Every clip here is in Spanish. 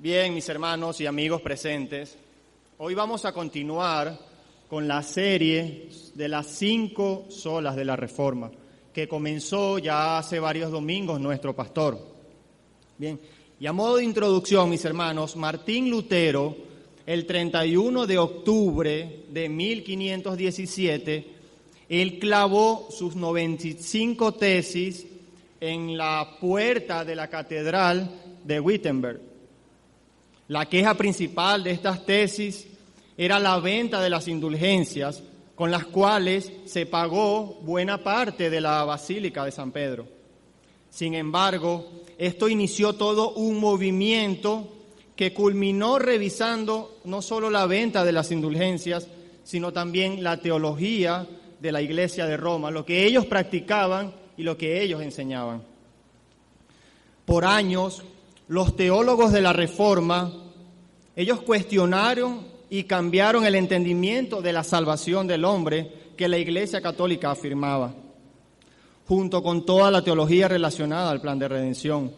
Bien, mis hermanos y amigos presentes, hoy vamos a continuar con la serie de las 5 solas de la Reforma, que comenzó ya hace varios domingos nuestro pastor. Bien, y a modo de introducción, mis hermanos, Martín Lutero, el 31 de octubre de 1517, él clavó sus 95 tesis en la puerta de la catedral de Wittenberg. La queja principal de estas tesis era la venta de las indulgencias con las cuales se pagó buena parte de la Basílica de San Pedro. Sin embargo, esto inició todo un movimiento que culminó revisando no solo la venta de las indulgencias, sino también la teología de la Iglesia de Roma, lo que ellos practicaban y lo que ellos enseñaban. Por años, los teólogos de la Reforma, ellos cuestionaron y cambiaron el entendimiento de la salvación del hombre que la Iglesia Católica afirmaba, junto con toda la teología relacionada al plan de redención.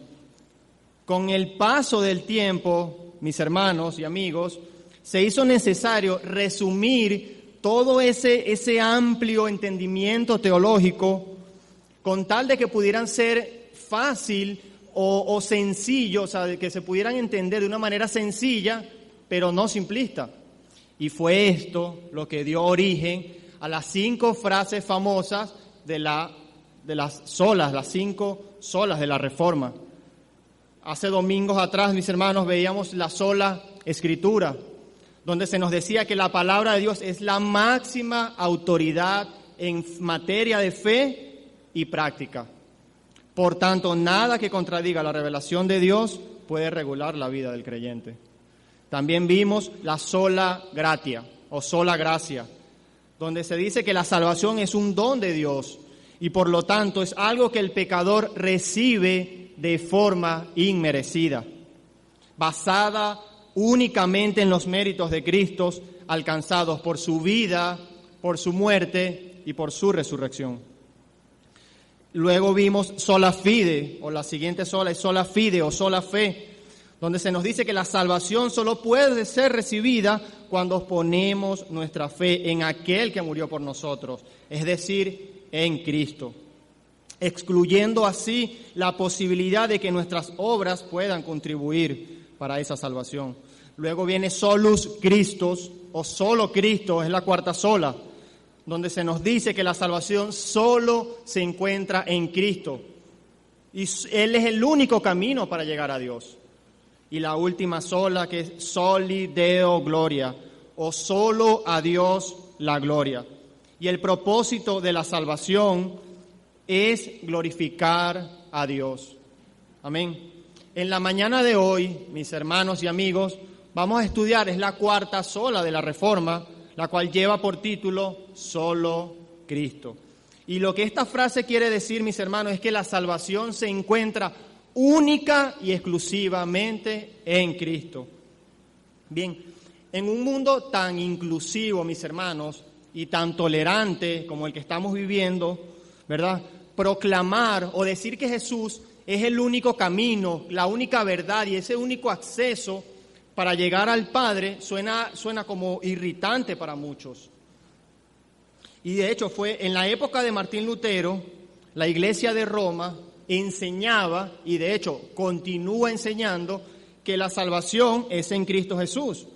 Con el paso del tiempo, mis hermanos y amigos, se hizo necesario resumir todo ese amplio entendimiento teológico con tal de que pudieran ser fácil o sencillo, o sea, de que se pudieran entender de una manera sencilla, pero no simplista. Y fue esto lo que dio origen a las 5 frases famosas de las solas, las 5 solas de la Reforma. Hace domingos atrás, mis hermanos, veíamos la sola Escritura, donde se nos decía que la palabra de Dios es la máxima autoridad en materia de fe y práctica. Por tanto, nada que contradiga la revelación de Dios puede regular la vida del creyente. También vimos la sola gratia o sola gracia, donde se dice que la salvación es un don de Dios y por lo tanto es algo que el pecador recibe de forma inmerecida, basada únicamente en los méritos de Cristo alcanzados por su vida, por su muerte y por su resurrección. Luego vimos sola fide, o la siguiente sola es sola fide o sola fe, donde se nos dice que la salvación solo puede ser recibida cuando ponemos nuestra fe en aquel que murió por nosotros, es decir, en Cristo, excluyendo así la posibilidad de que nuestras obras puedan contribuir para esa salvación. Luego viene solus Christus, o solo Cristo, es la cuarta sola, donde se nos dice que la salvación solo se encuentra en Cristo y Él es el único camino para llegar a Dios. Y la última sola, que es soli Deo gloria, o solo a Dios la gloria. Y el propósito de la salvación es glorificar a Dios. Amén. En la mañana de hoy, mis hermanos y amigos, vamos a estudiar, es la cuarta sola de la Reforma, la cual lleva por título Solo Cristo. Y lo que esta frase quiere decir, mis hermanos, es que la salvación se encuentra única y exclusivamente en Cristo. Bien, en un mundo tan inclusivo, mis hermanos, y tan tolerante como el que estamos viviendo, ¿verdad? Proclamar o decir que Jesús es el único camino, la única verdad y ese único acceso para llegar al Padre suena como irritante para muchos. Y de hecho fue en la época de Martín Lutero, la Iglesia de Roma enseñaba, y de hecho continúa enseñando, que la salvación es en Cristo Jesús.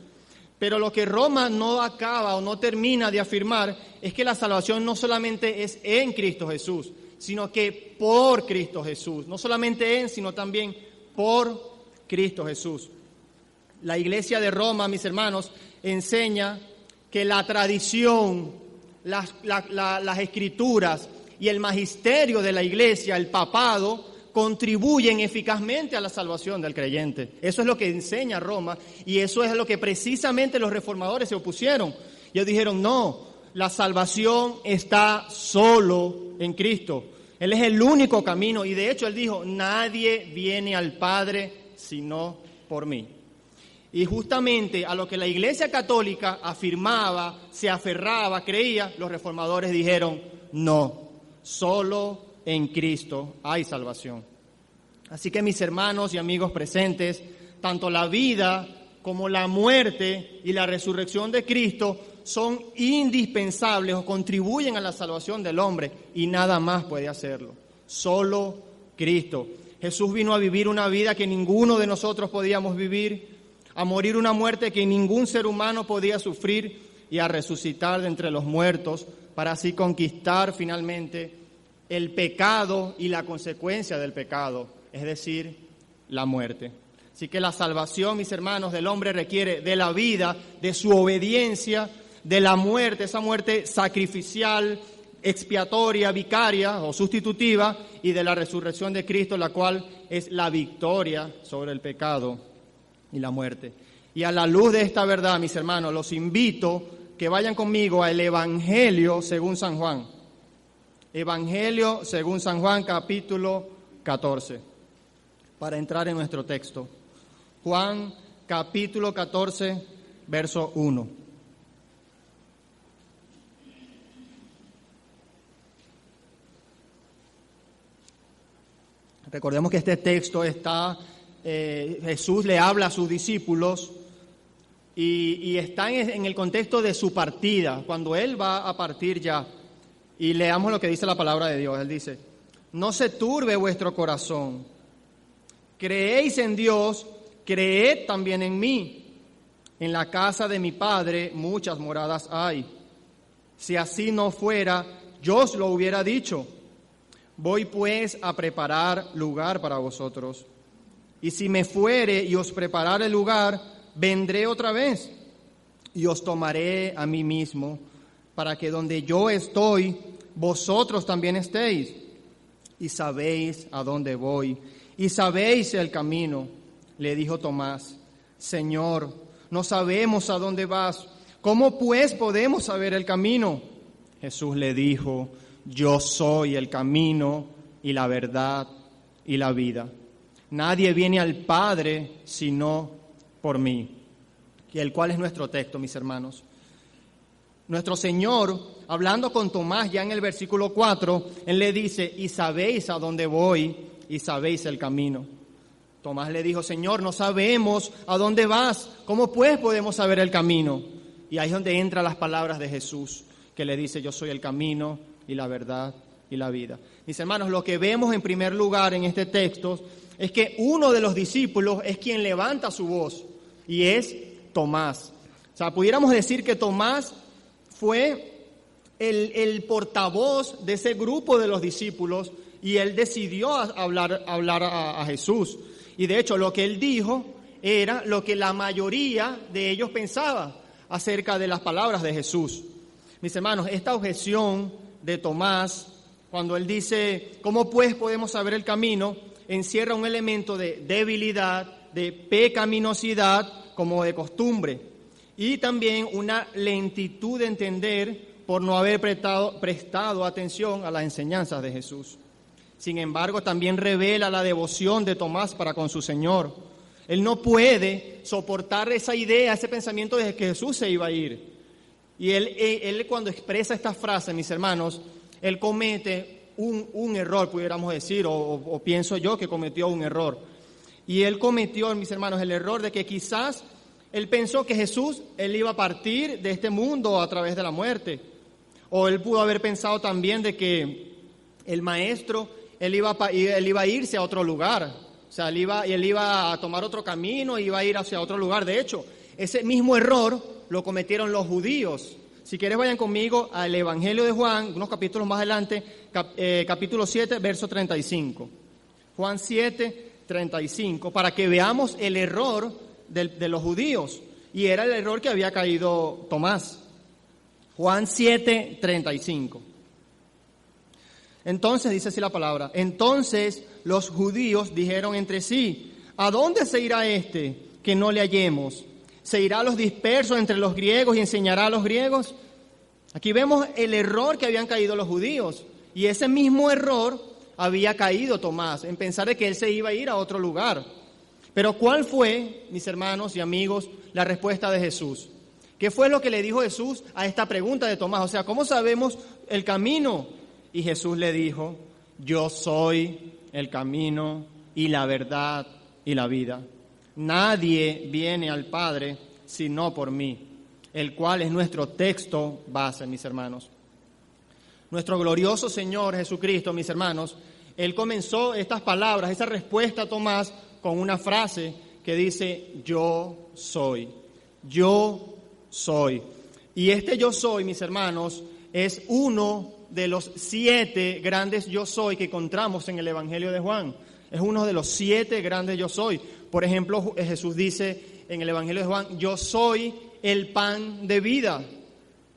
Pero lo que Roma no acaba o no termina de afirmar es que la salvación no solamente es en Cristo Jesús, sino que por Cristo Jesús. No solamente en, sino también por Cristo Jesús. La Iglesia de Roma, mis hermanos, enseña que la tradición, las escrituras y el magisterio de la Iglesia, el papado, contribuyen eficazmente a la salvación del creyente. Eso es lo que enseña Roma y eso es lo que precisamente los reformadores se opusieron. Ellos dijeron, no, la salvación está solo en Cristo. Él es el único camino y de hecho Él dijo, nadie viene al Padre sino por mí. Y justamente a lo que la Iglesia Católica afirmaba, se aferraba, creía, los reformadores dijeron, no, solo en Cristo hay salvación. Así que mis hermanos y amigos presentes, tanto la vida como la muerte y la resurrección de Cristo son indispensables o contribuyen a la salvación del hombre, y nada más puede hacerlo, solo Cristo. Jesús vino a vivir una vida que ninguno de nosotros podíamos vivir, a morir una muerte que ningún ser humano podía sufrir y a resucitar de entre los muertos para así conquistar finalmente el pecado y la consecuencia del pecado, es decir, la muerte. Así que la salvación, mis hermanos, del hombre requiere de la vida, de su obediencia, de la muerte, esa muerte sacrificial, expiatoria, vicaria o sustitutiva, y de la resurrección de Cristo, la cual es la victoria sobre el pecado y la muerte. Y a la luz de esta verdad, mis hermanos, los invito que vayan conmigo al Evangelio según San Juan. Evangelio según San Juan, capítulo 14, para entrar en nuestro texto. Juan, capítulo 14, verso 1. Recordemos que este texto está, Jesús le habla a sus discípulos y está en el contexto de su partida, cuando Él va a partir ya. Y leamos lo que dice la palabra de Dios. Él dice: no se turbe vuestro corazón, creéis en Dios, creed también en mí. En la casa de mi Padre muchas moradas hay. Si así no fuera, yo os lo hubiera dicho. Voy pues a preparar lugar para vosotros. Y si me fuere y os preparare el lugar, vendré otra vez y os tomaré a mí mismo, para que donde yo estoy, vosotros también estéis. Y sabéis a dónde voy, y sabéis el camino. Le dijo Tomás: Señor, no sabemos a dónde vas. ¿Cómo pues podemos saber el camino? Jesús le dijo: yo soy el camino y la verdad y la vida. Nadie viene al Padre sino por mí. Y el cual es nuestro texto, mis hermanos. Nuestro Señor, hablando con Tomás ya en el versículo 4, Él le dice: y sabéis a dónde voy y sabéis el camino. Tomás le dijo: Señor, no sabemos a dónde vas. ¿Cómo pues podemos saber el camino? Y ahí es donde entran las palabras de Jesús, que le dice: yo soy el camino y la verdad y la vida. Mis hermanos, lo que vemos en primer lugar en este texto es que uno de los discípulos es quien levanta su voz, y es Tomás. O sea, pudiéramos decir que Tomás fue el portavoz de ese grupo de los discípulos, y él decidió hablar a Jesús. Y de hecho, lo que él dijo era lo que la mayoría de ellos pensaba acerca de las palabras de Jesús. Mis hermanos, esta objeción de Tomás, cuando él dice: ¿cómo pues podemos saber el camino?, encierra un elemento de debilidad, de pecaminosidad, como de costumbre, y también una lentitud de entender por no haber prestado atención a las enseñanzas de Jesús. Sin embargo, también revela la devoción de Tomás para con su Señor. Él no puede soportar esa idea, ese pensamiento de que Jesús se iba a ir. Y él cuando expresa esta frase, mis hermanos, él comete un error, pudiéramos decir, o pienso yo que cometió un error. Y él cometió, mis hermanos, el error de que quizás él pensó que Jesús, él iba a partir de este mundo a través de la muerte. O él pudo haber pensado también de que el maestro, él iba a irse a otro lugar. O sea, él iba a tomar otro camino, iba a ir hacia otro lugar. De hecho, ese mismo error lo cometieron los judíos. Si quieres, vayan conmigo al Evangelio de Juan, unos capítulos más adelante, capítulo 7, verso 35. Juan 7, 35, para que veamos el error de los judíos. Y era el error que había caído Tomás. Juan 7, 35. Entonces, dice así la palabra: entonces los judíos dijeron entre sí: ¿a dónde se irá este que no le hallemos? ¿Se irá a los dispersos entre los griegos y enseñará a los griegos? Aquí vemos el error que habían caído los judíos, y ese mismo error había caído Tomás, en pensar de que él se iba a ir a otro lugar. Pero ¿cuál fue, mis hermanos y amigos, la respuesta de Jesús? ¿Qué fue lo que le dijo Jesús a esta pregunta de Tomás? O sea, ¿cómo sabemos el camino? Y Jesús le dijo: yo soy el camino y la verdad y la vida. Nadie viene al Padre sino por mí, el cual es nuestro texto base, mis hermanos. Nuestro glorioso Señor Jesucristo, mis hermanos, Él comenzó estas palabras, esa respuesta a Tomás, con una frase que dice, yo soy, yo soy. Y este yo soy, mis hermanos, es uno de los 7 grandes yo soy que encontramos en el Evangelio de Juan. Es uno de los 7 grandes yo soy. Por ejemplo, Jesús dice en el Evangelio de Juan, yo soy el pan de vida.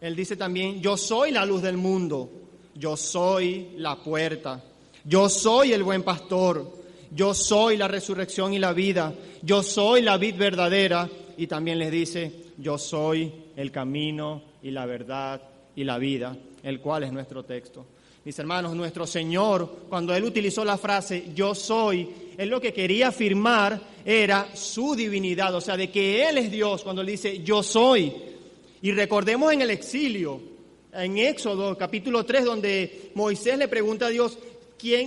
Él dice también, yo soy la luz del mundo, yo soy la puerta, yo soy el buen pastor, yo soy la resurrección y la vida, yo soy la vid verdadera. Y también les dice, yo soy el camino y la verdad y la vida, el cual es nuestro texto. Mis hermanos, nuestro Señor, cuando Él utilizó la frase yo soy, Él lo que quería afirmar era su divinidad, o sea, de que Él es Dios cuando Él dice yo soy. Y recordemos en el exilio, en Éxodo capítulo 3, donde Moisés le pregunta a Dios,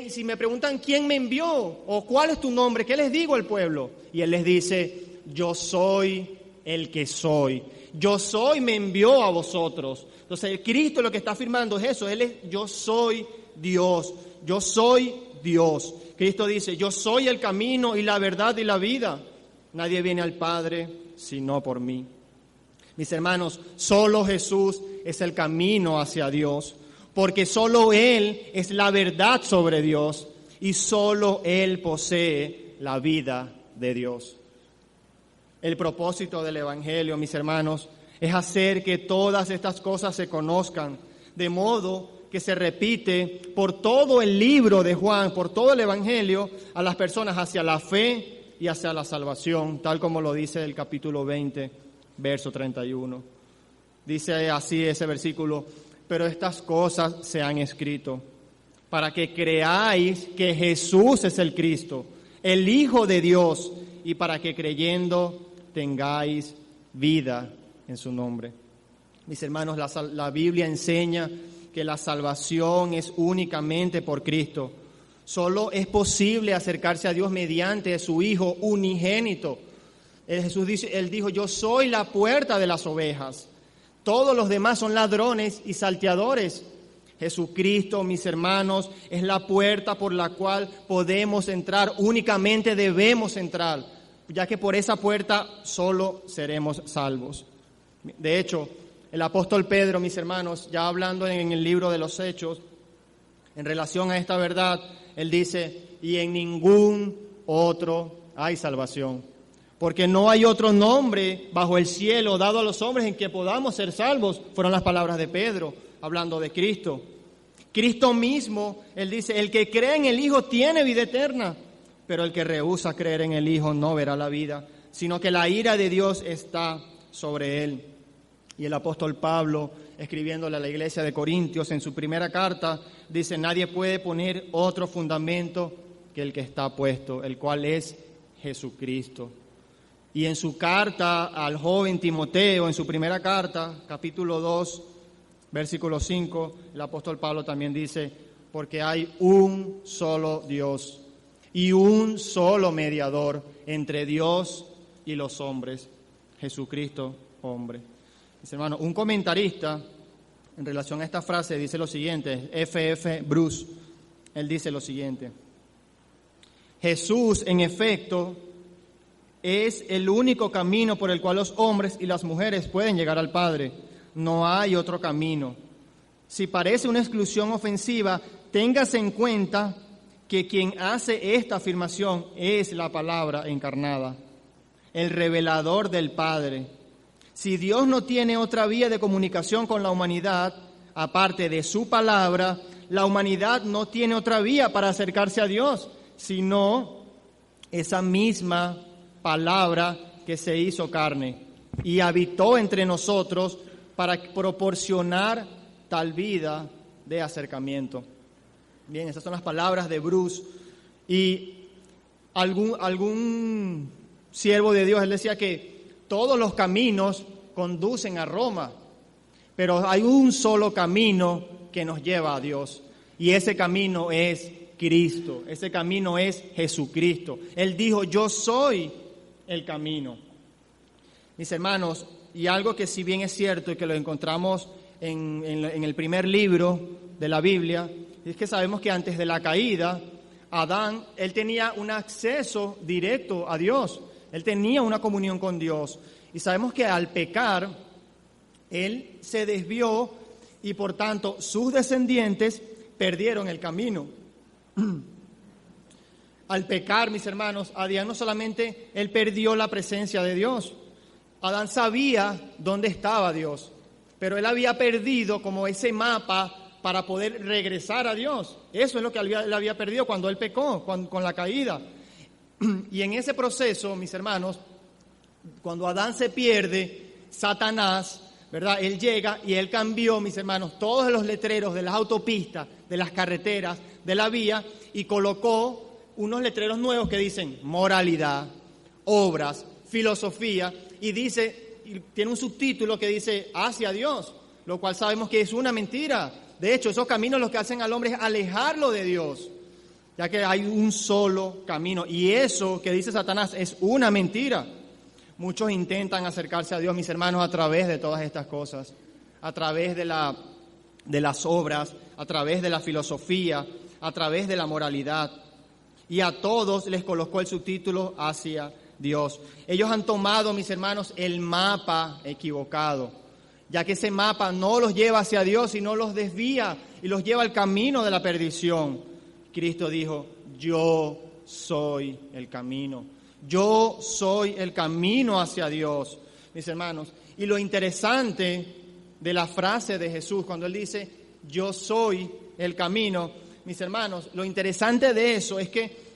si me preguntan quién me envió o cuál es tu nombre, ¿qué les digo al pueblo? Y Él les dice, yo soy el que soy. Yo soy me envió a vosotros. Entonces el Cristo lo que está afirmando es eso, Él es yo soy Dios, yo soy Dios. Cristo dice, yo soy el camino y la verdad y la vida. Nadie viene al Padre sino por mí. Mis hermanos, solo Jesús es el camino hacia Dios, porque solo Él es la verdad sobre Dios y solo Él posee la vida de Dios. El propósito del Evangelio, mis hermanos, es hacer que todas estas cosas se conozcan, de modo que se repite por todo el libro de Juan, por todo el Evangelio, a las personas hacia la fe y hacia la salvación, tal como lo dice el capítulo 20, verso 31. Dice así ese versículo, pero estas cosas se han escrito para que creáis que Jesús es el Cristo, el Hijo de Dios, y para que creyendo tengáis vida en su nombre. Mis hermanos, la Biblia enseña que la salvación es únicamente por Cristo. Solo es posible acercarse a Dios mediante su Hijo unigénito. Jesús dice, Él dijo, yo soy la puerta de las ovejas. Todos los demás son ladrones y salteadores. Jesucristo, mis hermanos, es la puerta por la cual podemos entrar, únicamente debemos entrar, ya que por esa puerta solo seremos salvos. De hecho, el apóstol Pedro, mis hermanos, ya hablando en el libro de los Hechos, en relación a esta verdad, él dice, y en ningún otro hay salvación, porque no hay otro nombre bajo el cielo dado a los hombres en que podamos ser salvos. Fueron las palabras de Pedro, hablando de Cristo. Cristo mismo, él dice, el que cree en el Hijo tiene vida eterna, pero el que rehúsa creer en el Hijo no verá la vida, sino que la ira de Dios está sobre él. Y el apóstol Pablo, escribiéndole a la iglesia de Corintios en su primera carta, dice, nadie puede poner otro fundamento que el que está puesto, el cual es Jesucristo. Y en su carta al joven Timoteo, en su primera carta, capítulo 2, versículo 5, el apóstol Pablo también dice, porque hay un solo Dios y un solo mediador entre Dios y los hombres, Jesucristo, hombre. Mis hermanos, un comentarista en relación a esta frase dice lo siguiente, F.F. Bruce, él dice lo siguiente, Jesús, en efecto, es el único camino por el cual los hombres y las mujeres pueden llegar al Padre. No hay otro camino. Si parece una exclusión ofensiva, téngase en cuenta que quien hace esta afirmación es la palabra encarnada, el revelador del Padre. Si Dios no tiene otra vía de comunicación con la humanidad, aparte de su palabra, la humanidad no tiene otra vía para acercarse a Dios, sino esa misma palabra que se hizo carne y habitó entre nosotros para proporcionar tal vida de acercamiento. Bien, esas son las palabras de Bruce. Y algún siervo de Dios, él decía que todos los caminos conducen a Roma, pero hay un solo camino que nos lleva a Dios, y ese camino es Cristo, ese camino es Jesucristo. Él dijo, yo soy el camino. Mis hermanos, y algo que si bien es cierto y que lo encontramos en el primer libro de la Biblia, es que sabemos que antes de la caída, Adán, él tenía un acceso directo a Dios, él tenía una comunión con Dios. Y sabemos que al pecar, él se desvió y por tanto sus descendientes perdieron el camino. Al pecar, mis hermanos, Adán no solamente él perdió la presencia de Dios, Adán sabía dónde estaba Dios, pero él había perdido como ese mapa para poder regresar a Dios. Eso es lo que él había perdido cuando él pecó, con la caída. Y en ese proceso, mis hermanos, cuando Adán se pierde, Satanás, ¿verdad? Él llega y él cambió, mis hermanos, todos los letreros de las autopistas, de las carreteras, de la vía, y colocó unos letreros nuevos que dicen moralidad, obras, filosofía, y tiene un subtítulo que dice hacia Dios, lo cual sabemos que es una mentira. De hecho, esos caminos lo que hacen al hombre es alejarlo de Dios, ya que hay un solo camino. Y eso que dice Satanás es una mentira. Muchos intentan acercarse a Dios, mis hermanos, a través de todas estas cosas, a través de las obras, a través de la filosofía, a través de la moralidad. Y a todos les colocó el subtítulo hacia Dios. Ellos han tomado, mis hermanos, el mapa equivocado, ya que ese mapa no los lleva hacia Dios, sino los desvía y los lleva al camino de la perdición. Cristo dijo, yo soy el camino. Yo soy el camino hacia Dios, mis hermanos. Y lo interesante de la frase de Jesús, cuando Él dice, yo soy el camino, mis hermanos, lo interesante de eso es que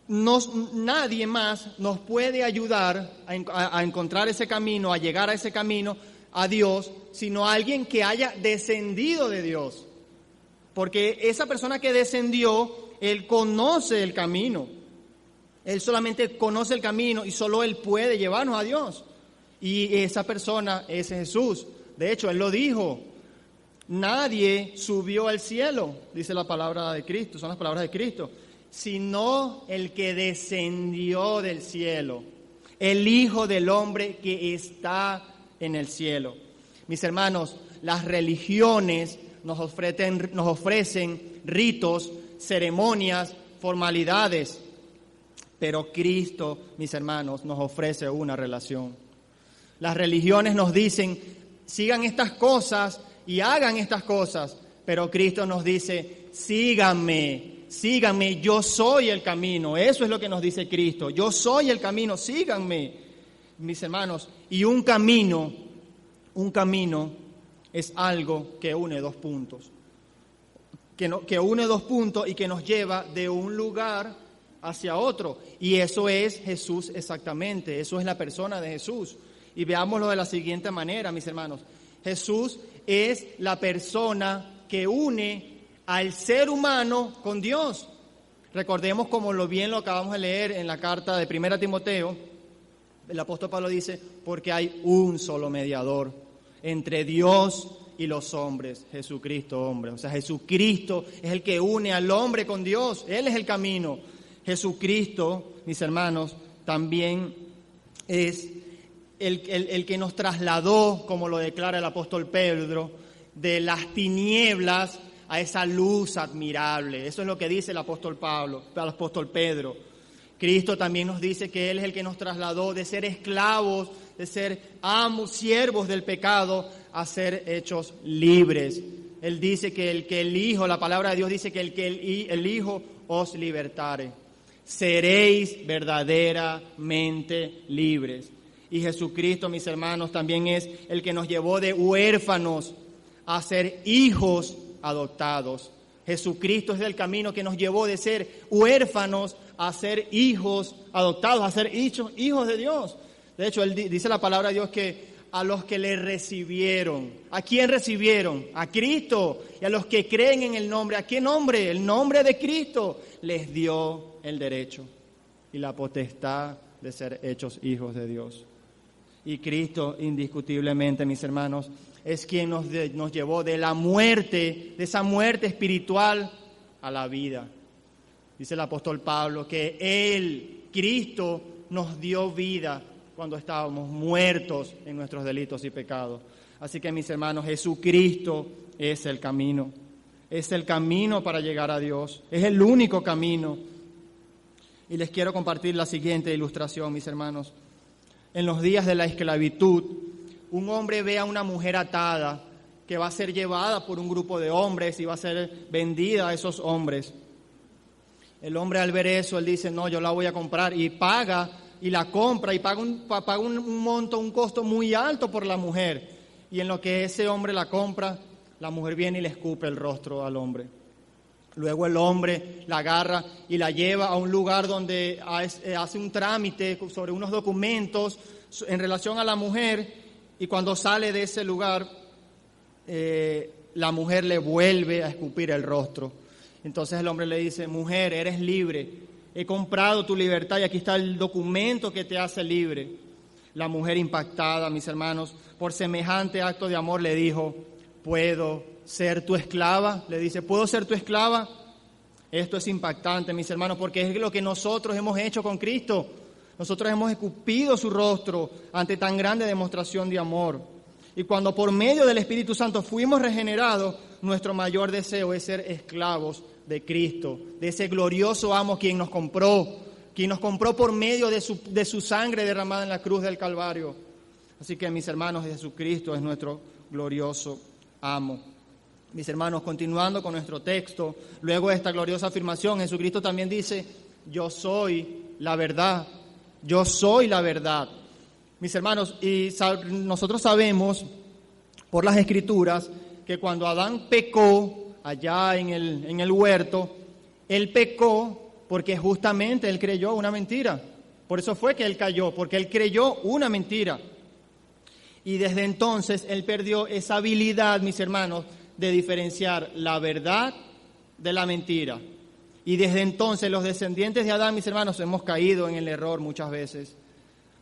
nadie más nos puede ayudar a encontrar ese camino, a llegar a ese camino, a Dios, sino alguien que haya descendido de Dios. Porque esa persona que descendió, Él conoce el camino. Él solamente conoce el camino y solo Él puede llevarnos a Dios. Y esa persona es Jesús. De hecho, Él lo dijo. Nadie subió al cielo, dice la palabra de Cristo, son las palabras de Cristo, sino el que descendió del cielo, el Hijo del Hombre que está en el cielo. Mis hermanos, las religiones nos ofrecen ritos, ceremonias, formalidades, pero Cristo, mis hermanos, nos ofrece una relación. Las religiones nos dicen, sigan estas cosas y hagan estas cosas, pero Cristo nos dice, síganme, yo soy el camino. Eso es lo que nos dice Cristo, yo soy el camino, síganme, mis hermanos. Y un camino es algo que une dos puntos, que une dos puntos y que nos lleva de un lugar hacia otro. Y eso es Jesús exactamente, eso es la persona de Jesús. Y veámoslo de la siguiente manera, mis hermanos. Jesús es la persona que une al ser humano con Dios. Recordemos como bien lo acabamos de leer en la carta de 1 Timoteo, el apóstol Pablo dice, porque hay un solo mediador entre Dios y los hombres, Jesucristo hombre. O sea, Jesucristo es el que une al hombre con Dios, Él es el camino. Jesucristo, mis hermanos, también es el que nos trasladó, como lo declara el apóstol Pedro, de las tinieblas a esa luz admirable. Eso es lo que dice el apóstol Pedro. Cristo también nos dice que Él es el que nos trasladó de ser esclavos, de ser amos, siervos del pecado, a ser hechos libres. Él dice que el Hijo, la palabra de Dios dice que el Hijo os libertare. Seréis verdaderamente libres. Y Jesucristo, mis hermanos, también es el que nos llevó de huérfanos a ser hijos adoptados. Jesucristo es el camino que nos llevó de ser huérfanos a ser hijos adoptados, a ser hijos de Dios. De hecho, Él dice la palabra de Dios que a los que le recibieron, ¿a quién recibieron? A Cristo. Y a los que creen en el nombre, ¿a qué nombre? El nombre de Cristo les dio el derecho y la potestad de ser hechos hijos de Dios. Y Cristo, indiscutiblemente, mis hermanos, es quien nos llevó de la muerte, de esa muerte espiritual, a la vida. Dice el apóstol Pablo que Él Cristo nos dio vida cuando estábamos muertos en nuestros delitos y pecados. Así que, mis hermanos, Jesucristo es el camino. Es el camino para llegar a Dios. Es el único camino. Y les quiero compartir la siguiente ilustración, mis hermanos. En los días de la esclavitud, un hombre ve a una mujer atada que va a ser llevada por un grupo de hombres y va a ser vendida a esos hombres. El hombre, al ver eso, él dice, no, yo la voy a comprar, y paga, y la compra, y paga un monto, un costo muy alto por la mujer. Y en lo que ese hombre la compra, la mujer viene y le escupe el rostro al hombre. Luego el hombre la agarra y la lleva a un lugar donde hace un trámite sobre unos documentos en relación a la mujer, y cuando sale de ese lugar, la mujer le vuelve a escupir el rostro. Entonces el hombre le dice, mujer, eres libre, he comprado tu libertad y aquí está el documento que te hace libre. La mujer, impactada, mis hermanos, por semejante acto de amor, le dijo, ¿puedo ser tu esclava? Le dice, ¿puedo ser tu esclava? Esto es impactante, mis hermanos, porque es lo que nosotros hemos hecho con Cristo. Nosotros hemos escupido su rostro ante tan grande demostración de amor. Y cuando por medio del Espíritu Santo fuimos regenerados, nuestro mayor deseo es ser esclavos de Cristo, de ese glorioso amo quien nos compró por medio de su sangre derramada en la cruz del Calvario. Así que, mis hermanos, Jesucristo es nuestro glorioso amo. Mis hermanos, continuando con nuestro texto, luego de esta gloriosa afirmación, Jesucristo también dice, yo soy la verdad, yo soy la verdad. Mis hermanos, y nosotros sabemos por las Escrituras que cuando Adán pecó allá en el huerto, él pecó porque justamente él creyó una mentira. Por eso fue que él cayó, porque él creyó una mentira. Y desde entonces él perdió esa habilidad, mis hermanos, de diferenciar la verdad de la mentira. Y desde entonces los descendientes de Adán, mis hermanos, hemos caído en el error muchas veces.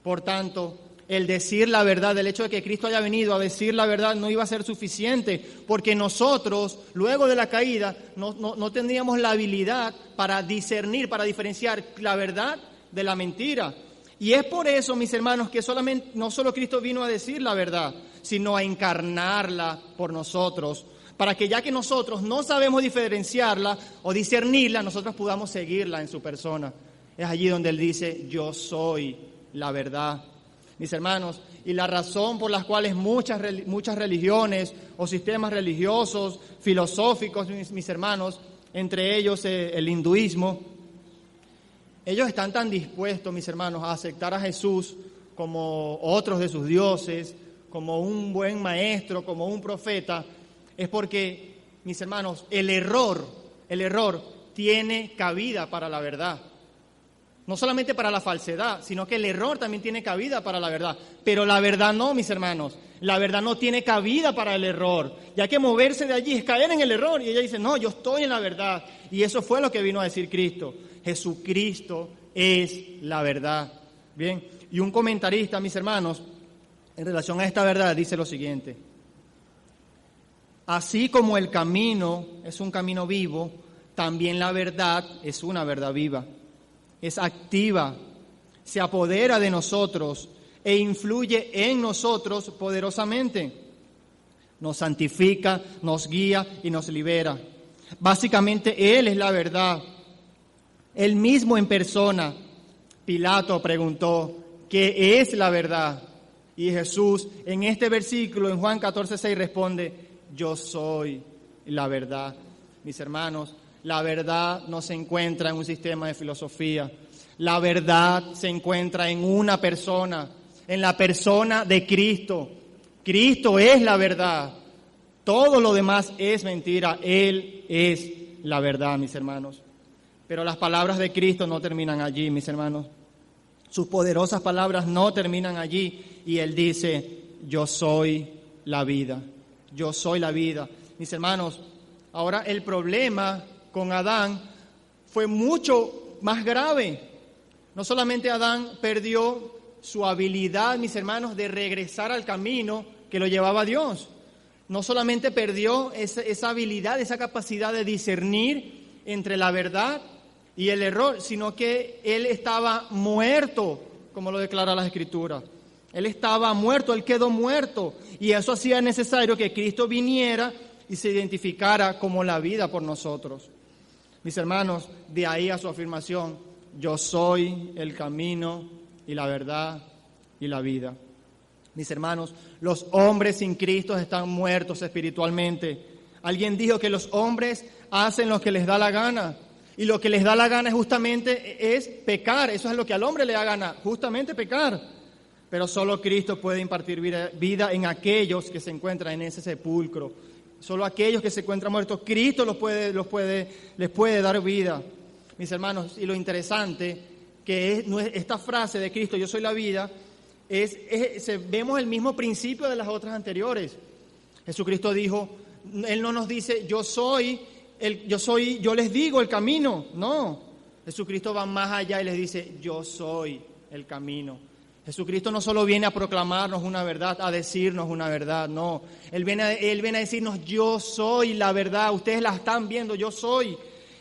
Por tanto, el decir la verdad, el hecho de que Cristo haya venido a decir la verdad no iba a ser suficiente, porque nosotros, luego de la caída, no tendríamos la habilidad para discernir, para diferenciar la verdad de la mentira. Y es por eso, mis hermanos, que no solo Cristo vino a decir la verdad, sino a encarnarla por nosotros, para que ya que nosotros no sabemos diferenciarla o discernirla, nosotros podamos seguirla en su persona. Es allí donde Él dice, yo soy la verdad. Mis hermanos, y la razón por la cual muchas religiones o sistemas religiosos, filosóficos, mis hermanos, entre ellos el hinduismo, ellos están tan dispuestos, mis hermanos, a aceptar a Jesús como otros de sus dioses, como un buen maestro, como un profeta, es porque, mis hermanos, el error tiene cabida para la verdad. No solamente para la falsedad, sino que el error también tiene cabida para la verdad. Pero la verdad no, mis hermanos. La verdad no tiene cabida para el error. Ya que moverse de allí es caer en el error. Y ella dice, no, yo estoy en la verdad. Y eso fue lo que vino a decir Cristo. Jesucristo es la verdad. Bien, y un comentarista, mis hermanos, en relación a esta verdad, dice lo siguiente. Así como el camino es un camino vivo, también la verdad es una verdad viva. Es activa, se apodera de nosotros e influye en nosotros poderosamente. Nos santifica, nos guía y nos libera. Básicamente Él es la verdad. Él mismo en persona. Pilato preguntó, ¿qué es la verdad? Y Jesús en este versículo, en Juan 14:6, responde, yo soy la verdad. Mis hermanos, la verdad no se encuentra en un sistema de filosofía. La verdad se encuentra en una persona, en la persona de Cristo. Cristo es la verdad. Todo lo demás es mentira. Él es la verdad, mis hermanos. Pero las palabras de Cristo no terminan allí, mis hermanos. Sus poderosas palabras no terminan allí. Y Él dice, yo soy la vida. Yo soy la vida. Mis hermanos, ahora el problema con Adán fue mucho más grave. No solamente Adán perdió su habilidad, mis hermanos, de regresar al camino que lo llevaba a Dios. No solamente perdió esa habilidad, esa capacidad de discernir entre la verdad y el error, sino que Él estaba muerto, como lo declara la Escritura. Él estaba muerto, Él quedó muerto, y eso hacía necesario que Cristo viniera y se identificara como la vida por nosotros. Mis hermanos, de ahí a su afirmación, yo soy el camino y la verdad y la vida. Mis hermanos, los hombres sin Cristo están muertos espiritualmente. Alguien dijo que los hombres hacen lo que les da la gana, y lo que les da la gana justamente es pecar. Eso es lo que al hombre le da gana, justamente pecar. Pero solo Cristo puede impartir vida en aquellos que se encuentran en ese sepulcro. Solo aquellos que se encuentran muertos, Cristo les puede dar vida. Mis hermanos, y lo interesante que es esta frase de Cristo, yo soy la vida, vemos el mismo principio de las otras anteriores. Jesucristo dijo, Él no nos dice, yo les digo el camino. No, Jesucristo va más allá y les dice, yo soy el camino. Jesucristo no solo viene a proclamarnos una verdad, a decirnos una verdad, no. Él viene a decirnos, yo soy la verdad, ustedes la están viendo, yo soy.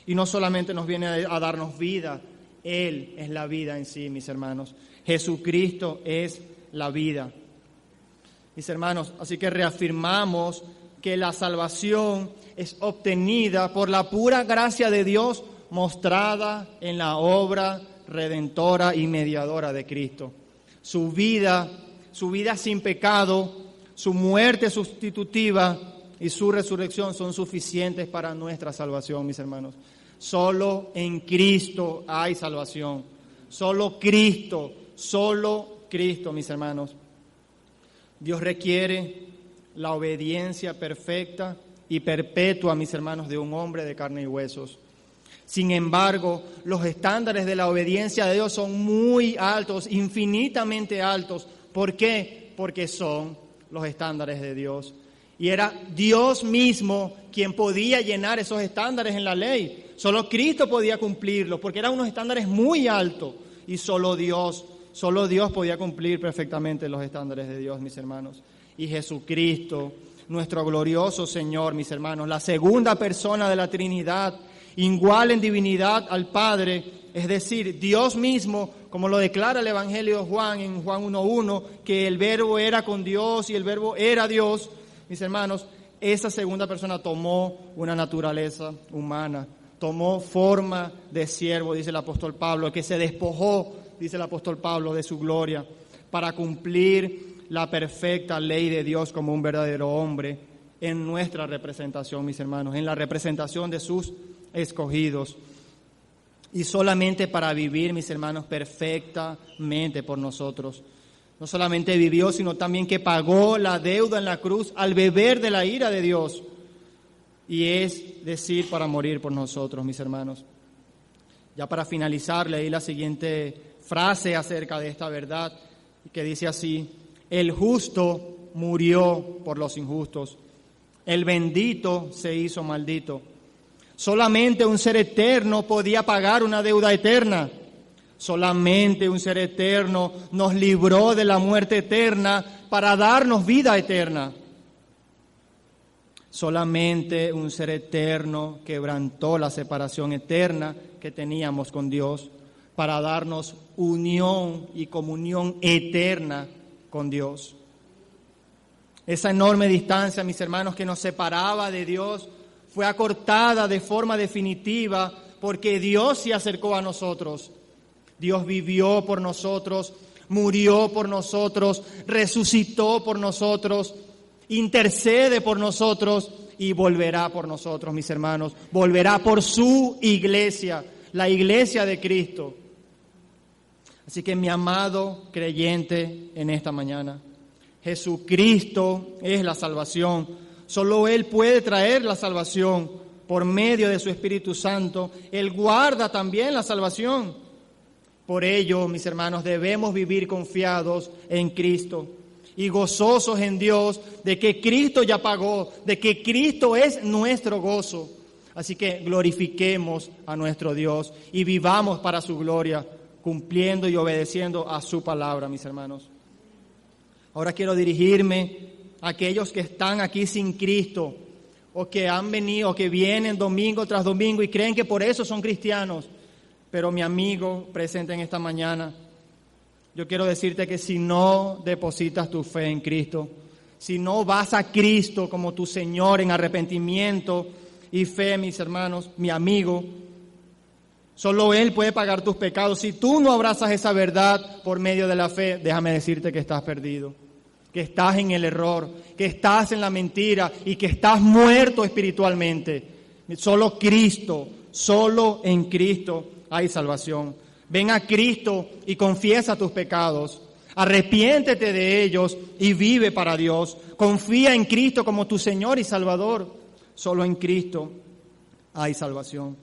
Y no solamente nos viene a darnos vida, Él es la vida en sí, mis hermanos. Jesucristo es la vida. Mis hermanos, así que reafirmamos que la salvación es obtenida por la pura gracia de Dios mostrada en la obra redentora y mediadora de Cristo. Su vida sin pecado, su muerte sustitutiva y su resurrección son suficientes para nuestra salvación, mis hermanos. Solo en Cristo hay salvación. Solo Cristo, mis hermanos. Dios requiere la obediencia perfecta y perpetua, mis hermanos, de un hombre de carne y huesos. Sin embargo, los estándares de la obediencia de Dios son muy altos, infinitamente altos. ¿Por qué? Porque son los estándares de Dios. Y era Dios mismo quien podía llenar esos estándares en la ley. Solo Cristo podía cumplirlos, porque eran unos estándares muy altos. Y solo Dios podía cumplir perfectamente los estándares de Dios, mis hermanos. Y Jesucristo, nuestro glorioso Señor, mis hermanos, la segunda persona de la Trinidad, igual en divinidad al Padre, es decir, Dios mismo, como lo declara el Evangelio de Juan en Juan 1:1, que el Verbo era con Dios y el Verbo era Dios. Mis hermanos, esa segunda persona tomó una naturaleza humana, tomó forma de siervo, dice el apóstol Pablo, que se despojó, dice el apóstol Pablo, de su gloria, para cumplir la perfecta ley de Dios como un verdadero hombre en nuestra representación, mis hermanos, en la representación de sus escogidos, y solamente para vivir, mis hermanos, perfectamente por nosotros. No solamente vivió, sino también que pagó la deuda en la cruz al beber de la ira de Dios, y es decir, para morir por nosotros, mis hermanos. Ya para finalizar, leí la siguiente frase acerca de esta verdad, que dice así: el justo murió por los injustos, el bendito se hizo maldito. Solamente un ser eterno podía pagar una deuda eterna. Solamente un ser eterno nos libró de la muerte eterna para darnos vida eterna. Solamente un ser eterno quebrantó la separación eterna que teníamos con Dios para darnos unión y comunión eterna con Dios. Esa enorme distancia, mis hermanos, que nos separaba de Dios, fue acortada de forma definitiva porque Dios se acercó a nosotros. Dios vivió por nosotros, murió por nosotros, resucitó por nosotros, intercede por nosotros y volverá por nosotros, mis hermanos. Volverá por su iglesia, la iglesia de Cristo. Así que, mi amado creyente, en esta mañana, Jesucristo es la salvación. Solo Él puede traer la salvación por medio de su Espíritu Santo. Él guarda también la salvación. Por ello, mis hermanos, debemos vivir confiados en Cristo y gozosos en Dios de que Cristo ya pagó, de que Cristo es nuestro gozo. Así que glorifiquemos a nuestro Dios y vivamos para su gloria, cumpliendo y obedeciendo a su palabra, mis hermanos. Ahora quiero dirigirme a aquellos que están aquí sin Cristo, o que han venido, o que vienen domingo tras domingo y creen que por eso son cristianos. Pero mi amigo presente en esta mañana, yo quiero decirte que si no depositas tu fe en Cristo, si no vas a Cristo como tu Señor en arrepentimiento y fe, mis hermanos, mi amigo, solo Él puede pagar tus pecados. Si tú no abrazas esa verdad por medio de la fe, déjame decirte que estás perdido, que estás en el error, que estás en la mentira y que estás muerto espiritualmente. Solo en Cristo hay salvación. Ven a Cristo y confiesa tus pecados. Arrepiéntete de ellos y vive para Dios. Confía en Cristo como tu Señor y Salvador. Solo en Cristo hay salvación.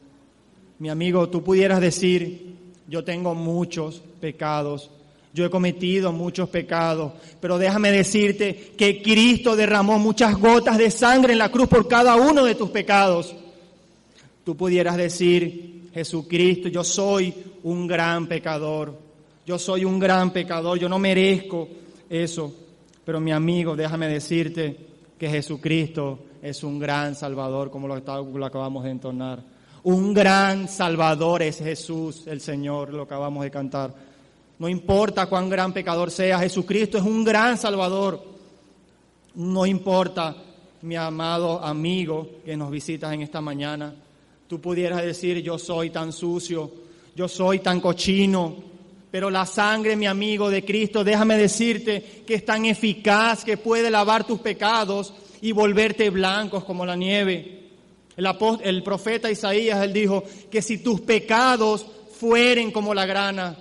Mi amigo, tú pudieras decir, yo tengo muchos pecados, yo he cometido muchos pecados, pero déjame decirte que Cristo derramó muchas gotas de sangre en la cruz por cada uno de tus pecados. Tú pudieras decir, Jesucristo, yo soy un gran pecador, yo no merezco eso, pero mi amigo, déjame decirte que Jesucristo es un gran Salvador, como lo acabamos de entonar. Un gran Salvador es Jesús, el Señor, lo acabamos de cantar. No importa cuán gran pecador sea, Jesucristo es un gran Salvador. No importa, mi amado amigo que nos visitas en esta mañana, tú pudieras decir, yo soy tan sucio, yo soy tan cochino, pero la sangre, mi amigo, de Cristo, déjame decirte que es tan eficaz que puede lavar tus pecados y volverte blancos como la nieve. El profeta Isaías, él dijo que si tus pecados fueren como la grana,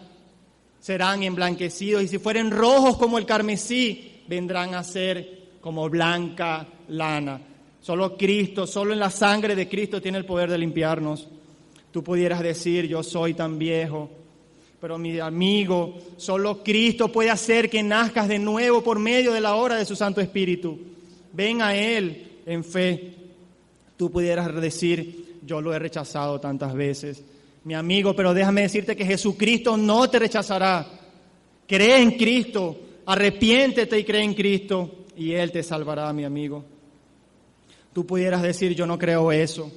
serán emblanquecidos, y si fueren rojos como el carmesí, vendrán a ser como blanca lana. Solo Cristo, solo en la sangre de Cristo tiene el poder de limpiarnos. Tú pudieras decir, yo soy tan viejo, pero mi amigo, solo Cristo puede hacer que nazcas de nuevo por medio de la obra de su Santo Espíritu. Ven a Él en fe. Tú pudieras decir, yo lo he rechazado tantas veces. Mi amigo, pero déjame decirte que Jesucristo no te rechazará. Cree en Cristo, arrepiéntete y cree en Cristo, y Él te salvará, mi amigo. Tú pudieras decir, yo no creo eso.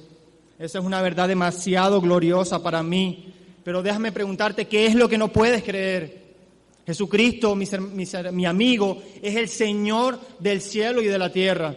Esa es una verdad demasiado gloriosa para mí. Pero déjame preguntarte, ¿qué es lo que no puedes creer? Jesucristo, mi amigo, es el Señor del cielo y de la tierra.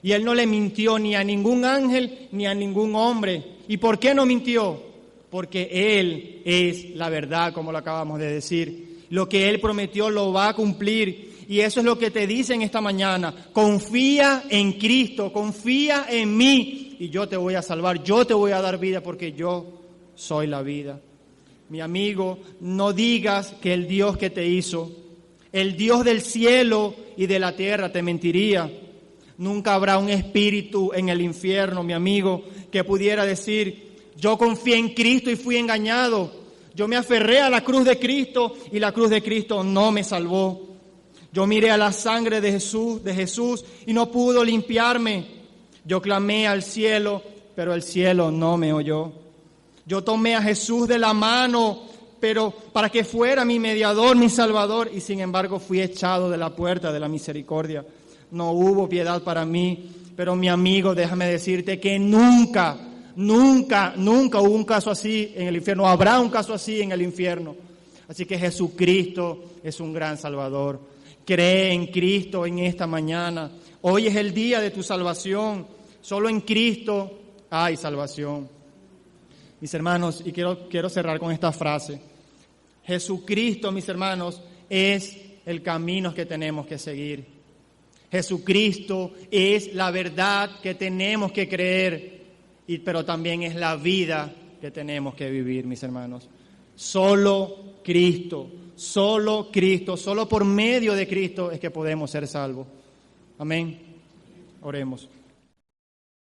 Y Él no le mintió ni a ningún ángel ni a ningún hombre. ¿Y por qué no mintió? Porque Él es la verdad, como lo acabamos de decir. Lo que Él prometió lo va a cumplir. Y eso es lo que te dice en esta mañana. Confía en Cristo, confía en mí y yo te voy a salvar, yo te voy a dar vida porque yo soy la vida. Mi amigo, no digas que el Dios que te hizo, el Dios del cielo y de la tierra te mentiría. Nunca habrá un espíritu en el infierno, mi amigo, que pudiera decir, yo confié en Cristo y fui engañado. Yo me aferré a la cruz de Cristo y la cruz de Cristo no me salvó. Yo miré a la sangre de Jesús y no pudo limpiarme. Yo clamé al cielo, pero el cielo no me oyó. Yo tomé a Jesús de la mano, pero para que fuera mi mediador, mi salvador, y sin embargo fui echado de la puerta de la misericordia. No hubo piedad para mí, pero mi amigo, déjame decirte que nunca hubo un caso así en el infierno. Habrá un caso así en el infierno. Así que Jesucristo es un gran Salvador. Cree en Cristo en esta mañana. Hoy es el día de tu salvación. Solo en Cristo hay salvación. Mis hermanos, y quiero cerrar con esta frase. Jesucristo, mis hermanos, es el camino que tenemos que seguir. Jesucristo es la verdad que tenemos que creer, pero también es la vida que tenemos que vivir, mis hermanos. Solo Cristo, solo por medio de Cristo es que podemos ser salvos. Amén. Oremos.